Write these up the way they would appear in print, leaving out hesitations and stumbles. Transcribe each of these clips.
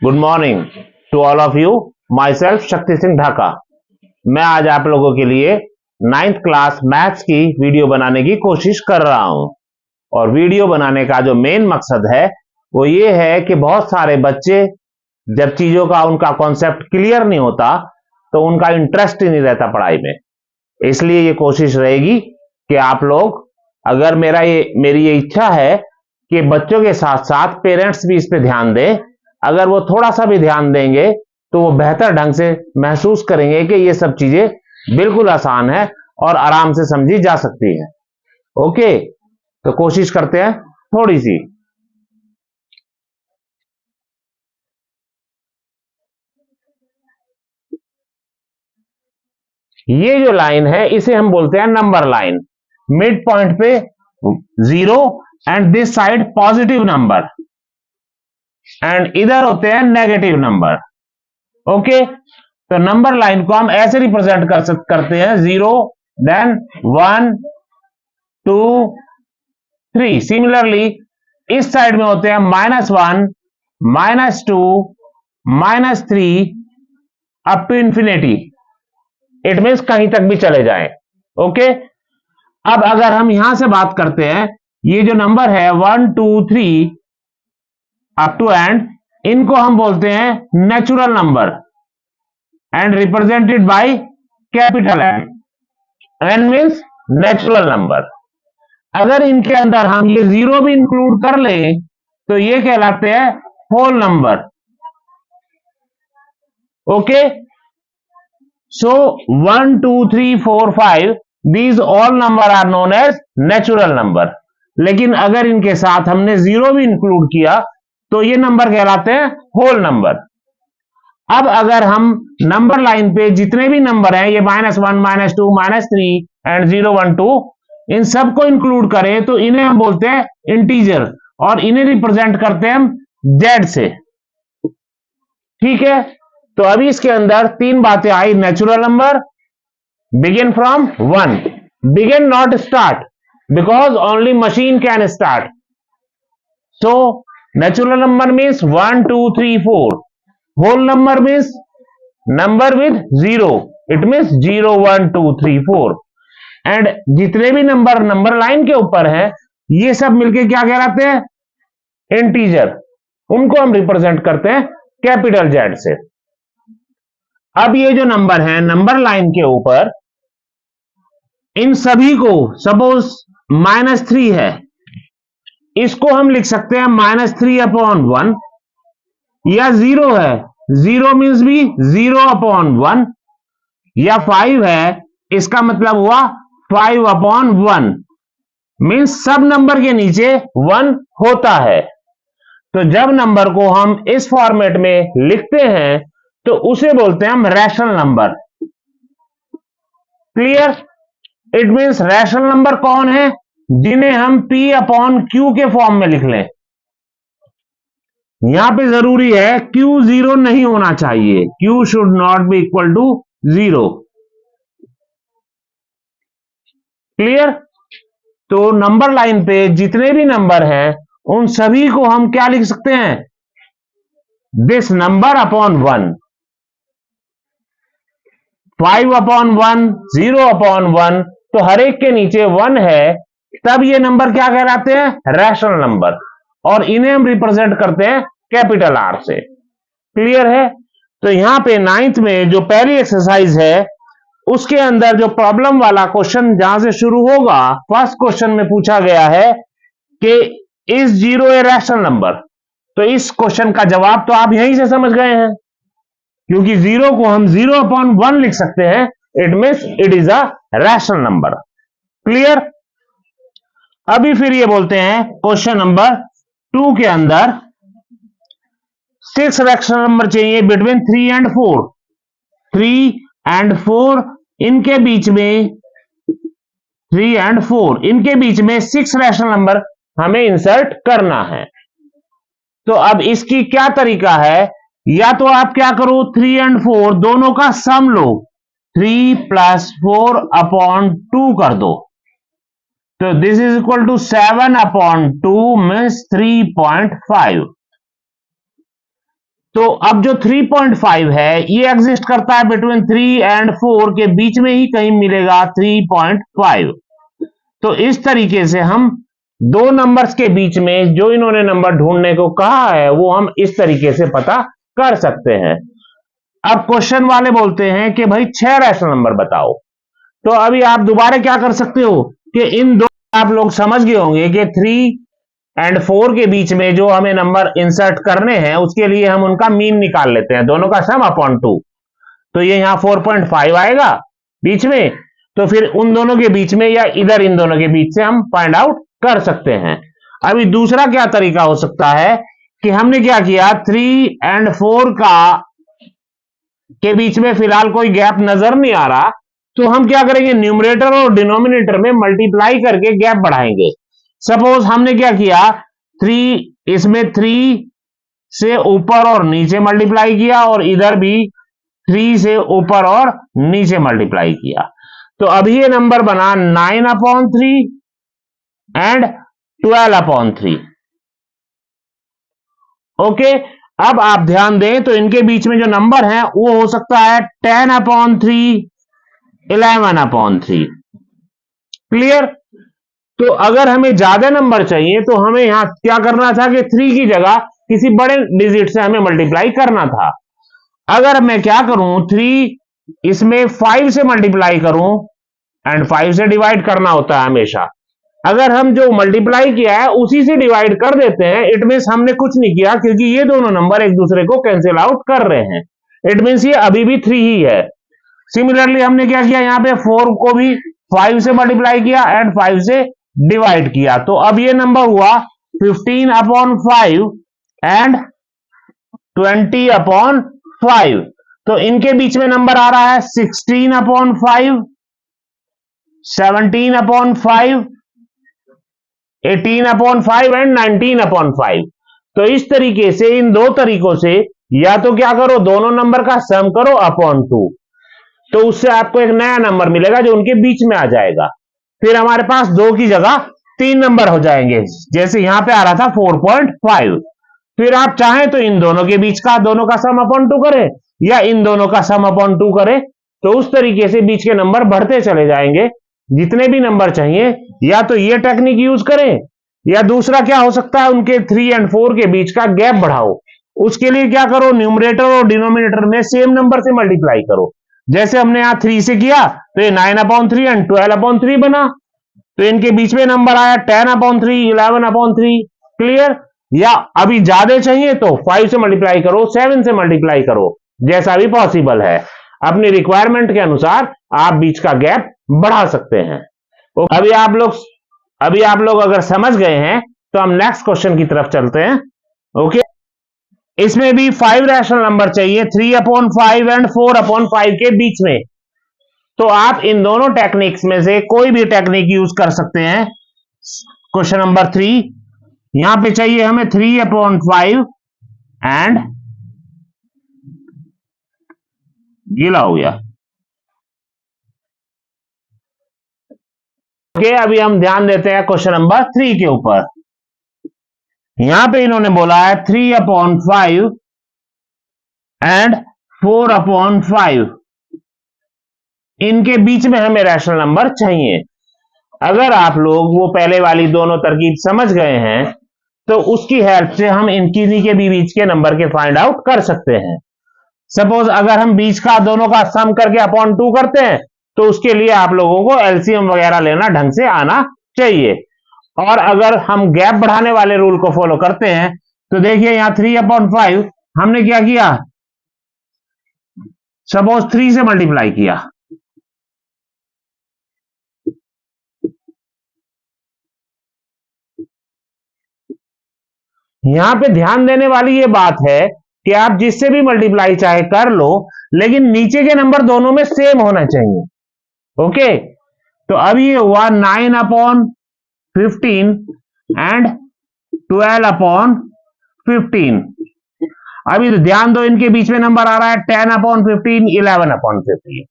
Good morning to all of you. Myself Shakti Singh Dhaka. मैं आज आप लोगों के लिए 9th क्लास मैथ्स की वीडियो बनाने की कोशिश कर रहा हूं। और वीडियो बनाने का जो मेन मकसद है वो ये है कि बहुत सारे बच्चे जब चीजों का उनका कॉन्सेप्ट क्लियर नहीं होता तो उनका इंटरेस्ट ही नहीं रहता पढ़ाई में। इसलिए ये कोशिश रहेगी कि आप लोग, अगर मेरी ये इच्छा है कि बच्चों के साथ साथ पेरेंट्स भी इस पे ध्यान दें। अगर वो थोड़ा सा भी ध्यान देंगे तो वो बेहतर ढंग से महसूस करेंगे कि ये सब चीजें बिल्कुल आसान है और आराम से समझी जा सकती है। ओके, तो कोशिश करते हैं थोड़ी सी। ये जो लाइन है इसे हम बोलते हैं नंबर लाइन। मिड पॉइंट पे 0 and this side positive number and इधर होते हैं नेगेटिव नंबर। ओके, तो नंबर लाइन को हम ऐसे रिप्रेजेंट करते हैं 0 देन 1 2 3। सिमिलरली इस साइड में होते हैं -1 -2 -3 up to infinity. It means कहीं तक भी चले जाएं। ओके, अब अगर हम यहां से बात करते हैं, ये जो नंबर है 1 2 3 अप टू एंड, इनको हम बोलते हैं natural number and represented by capital N. N means natural number. अगर इनके अंदर हम ये 0 भी इंक्लूड कर लें तो ये कहलाते हैं whole number. Okay, so 1 2 3 4 5 these all number are known as natural number. लेकिन अगर इनके साथ हमने 0 भी इंक्लूड किया तो ये नंबर कहलाते हैं होल नंबर। अब अगर हम नंबर लाइन पे जितने भी नंबर हैं, ये -1 -2 -3 एंड 0 1 2, इन सबको इंक्लूड करें तो इन्हें हम बोलते हैं इंटीजर और इन्हें रिप्रेजेंट करते हैं हम जेड से। ठीक है, तो अभी इसके अंदर 3 बातें आई। Natural number, begin from 1, begin not start because only machine can start. So natural number means 1 2 3 4। Whole number means number with 0, it means 0 1 2 3 4। And जितने भी नंबर लाइन के ऊपर है ये सब मिलके क्या कहलाते हैं? इंटीजर। उनको हम रिप्रेजेंट करते हैं कैपिटल जेड से। अब ये जो नंबर है नंबर लाइन के ऊपर, इन सभी को, सपोज -3 है, इसको हम लिख सकते हैं -3/1, या 0 है, 0 मीन्स भी 0/1, या 5 है, इसका मतलब हुआ 5/1, मीन्स सब नंबर के नीचे 1 होता है। तो जब नंबर को हम इस फॉर्मेट में लिखते हैं तो उसे बोलते हैं हम rational number. Clear? It means rational number कौन है? जिन्हें हम P/Q के फॉर्म में लिख लें। यहां पे जरूरी है Q 0 नहीं होना चाहिए। Q should not be equal to 0। Clear? तो नंबर लाइन पे जितने भी नंबर हैं उन सभी को हम क्या लिख सकते हैं? दिस नंबर अपॉन 1, 5/1, 0/1, तो हर एक के नीचे 1 है, तब ये नंबर क्या कहलाते हैं? Rational number. और इन्हें हम रिप्रेजेंट करते हैं कैपिटल R से। क्लियर है? तो यहां पे 9th में जो पहली एक्सरसाइज है उसके अंदर जो प्रॉब्लम वाला क्वेश्चन जहां से शुरू होगा, फर्स्ट क्वेश्चन में पूछा गया है कि इज 0 ए रैशनल नंबर। तो इस क्वेश्चन का जवाब तो आप यहीं से समझ गए हैं, क्योंकि 0 को हम 0/1 लिख सकते हैं। It means it is a rational number. Clear? अभी फिर ये बोलते हैं क्वेश्चन नंबर 2 के अंदर 6 रैशनल नंबर चाहिए बिटवीन 3 एंड 4। 3 एंड 4 इनके बीच में, 3 एंड 4 इनके बीच में 6 रैशनल नंबर हमें इंसर्ट करना है। तो अब इसकी क्या तरीका है? या तो आप क्या करो, 3 एंड 4 दोनों का सम लो, 3 + 4/2 कर दो। तो this is equal to 7/2 means 3.5। तो अब जो 3.5 है ये एग्जिस्ट करता है बिटवीन 3 एंड 4 के बीच में ही कहीं मिलेगा 3.5। तो इस तरीके से हम दो नंबर्स के बीच में जो इन्होंने नंबर ढूंढने को कहा है वो हम इस तरीके से पता कर सकते हैं। अब क्वेश्चन वाले बोलते हैं कि भाई 6 रैशनल नंबर बताओ। तो अभी आप दोबारा क्या कर सकते हो कि इन दो आप लोग समझ गए होंगे कि 3 एंड 4 के बीच में जो हमें नंबर इंसर्ट करने हैं उसके लिए हम उनका मीन निकाल लेते हैं, दोनों का सम अपॉन 2। तो ये यहां 4.5 आएगा बीच में, तो फिर उन दोनों के बीच में या इधर इन दोनों के बीच से हम फाइंड आउट कर सकते हैं। अभी दूसरा क्या तरीका हो सकता है कि हमने क्या किया, 3 एंड 4 के बीच में फिलहाल कोई गैप नजर नहीं आ रहा, तो हम क्या करेंगे, न्यूमरेटर और डिनोमिनेटर में मल्टीप्लाई करके गैप बढ़ाएंगे। सपोज हमने क्या किया, 3 इसमें 3 से ऊपर और नीचे मल्टीप्लाई किया और इधर भी 3 से ऊपर और नीचे मल्टीप्लाई किया, तो अभी ये नंबर बना 9/3 एंड 12/3। ओके, अब आप ध्यान दें तो इनके बीच में जो नंबर है वो हो सकता है 10/3, 11/3। क्लियर? तो अगर हमें ज्यादा नंबर चाहिए तो हमें यहां क्या करना था कि 3 की जगह किसी बड़े डिजिट से हमें मल्टीप्लाई करना था। अगर मैं क्या करूं, 3 इसमें 5 से मल्टीप्लाई करूं एंड 5 से डिवाइड करना होता है हमेशा। अगर हम जो मल्टीप्लाई किया है उसी से डिवाइड कर देते हैं, इट मीन्स हमने कुछ नहीं किया, क्योंकि ये दोनों नंबर एक दूसरे को कैंसिल आउट कर रहे हैं। इट मीन्स ये अभी भी 3 ही है। सिमिलरली हमने क्या किया, यहां पे 4 को भी 5 से मल्टीप्लाई किया एंड 5 से डिवाइड किया, तो अब ये नंबर हुआ 15/5 एंड 20/5। तो इनके बीच में नंबर आ रहा है 16/5, 17/5, 18/5 एंड 19/5। तो इस तरीके से इन दो तरीकों से या तो क्या करो, दोनों नंबर का सम करो अपॉन 2, तो उससे आपको एक नया नंबर मिलेगा जो उनके बीच में आ जाएगा। फिर हमारे पास 2 की जगह 3 नंबर हो जाएंगे, जैसे यहां पे आ रहा था 4.5। फिर आप चाहें तो इन दोनों के बीच का दोनों का सम अपॉन 2 करें या इन दोनों का सम अपॉन 2 करें, तो उस तरीके से बीच के नंबर बढ़ते चले जाएंगे। जितने भी नंबर चाहिए या तो ये टेक्निक यूज करें या दूसरा क्या हो सकता है, उनके 3 एंड 4 के बीच का गैप बढ़ाओ। उसके लिए क्या करो, न्यूमरेटर और डिनोमिनेटर में सेम नंबर से मल्टीप्लाई करो। जैसे हमने यहां 3 से किया तो ये 9/3 एंड 12/3 बना, तो इनके बीच में नंबर आया 10/3, 11/3। क्लियर? या अभी ज्यादा चाहिए तो 5 से मल्टीप्लाई करो, 7 से मल्टीप्लाई करो, जैसा भी पॉसिबल है। अपनी रिक्वायरमेंट के अनुसार आप बीच का गैप बढ़ा सकते हैं। अभी आप लोग अगर समझ गए हैं तो हम नेक्स्ट क्वेश्चन की तरफ चलते हैं। ओके, इसमें भी 5 रैशनल नंबर चाहिए 3/5 एंड 4/5 के बीच में। तो आप इन दोनों टेक्निक्स में से कोई भी टेक्निक यूज कर सकते हैं। क्वेश्चन नंबर 3, यहां पे चाहिए हमें 3/5 एंड गीला हो गया। ओके, अभी हम ध्यान देते हैं क्वेश्चन नंबर 3 के ऊपर। यहां पे इन्होंने बोला है 3/5 एंड 4/5, इनके बीच में हमें रैशनल नंबर चाहिए। अगर आप लोग वो पहले वाली दोनों तरकीब समझ गए हैं तो उसकी हेल्प से हम इनकी के बीच के नंबर के फाइंड आउट कर सकते हैं। सपोज अगर हम बीच का दोनों का सम करके अपॉन 2 करते हैं तो उसके लिए आप लोगों को एलसीएम वगैरह लेना ढंग से आना चाहिए। और अगर हम गैप बढ़ाने वाले रूल को फॉलो करते हैं तो देखिए यहां 3/5 हमने क्या किया, सपोज 3 से मल्टीप्लाई किया, यहां पे ध्यान देने वाली ये बात है कि आप जिससे भी मल्टीप्लाई चाहे कर लो, लेकिन नीचे के नंबर दोनों में सेम होना चाहिए। ओके, तो अभी ये हुआ 9/15 एंड 12/15। अभी तो ध्यान दो, इनके बीच में नंबर आ रहा है 10/15, 11/15।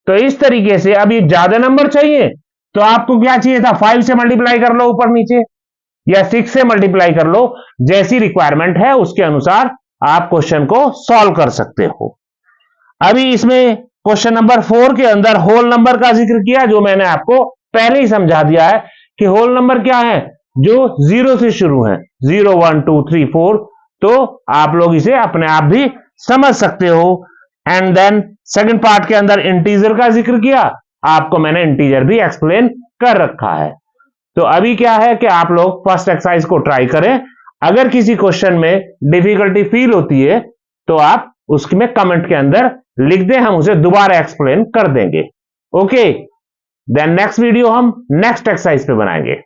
तो इस तरीके से अभी ज्यादा नंबर चाहिए तो आपको क्या चाहिए था, 5 से मल्टीप्लाई कर लो ऊपर नीचे या 6 से मल्टीप्लाई कर लो, जैसी रिक्वायरमेंट है उसके अनुसार आप क्वेश्चन को सॉल्व कर सकते हो। अभी इसमें क्वेश्चन नंबर 4 के अंदर होल नंबर का जिक्र किया, जो मैंने आपको पहले ही समझा दिया है कि होल नंबर क्या है, जो 0 से शुरू है, 0 1 2 3 4, तो आप लोग इसे अपने आप भी समझ सकते हो। एंड देन सेकंड पार्ट के अंदर इंटीजर का जिक्र किया, आपको मैंने इंटीजर भी एक्सप्लेन कर रखा है। तो अभी क्या है कि आप लोग फर्स्ट एक्सरसाइज को ट्राई करें। अगर किसी क्वेश्चन में डिफिकल्टी फील होती है तो आप उसमें कमेंट के अंदर लिख दें, हम उसे दोबारा एक्सप्लेन कर देंगे। ओके, देन नेक्स्ट वीडियो हम नेक्स्ट एक्सरसाइज पे बनाएंगे।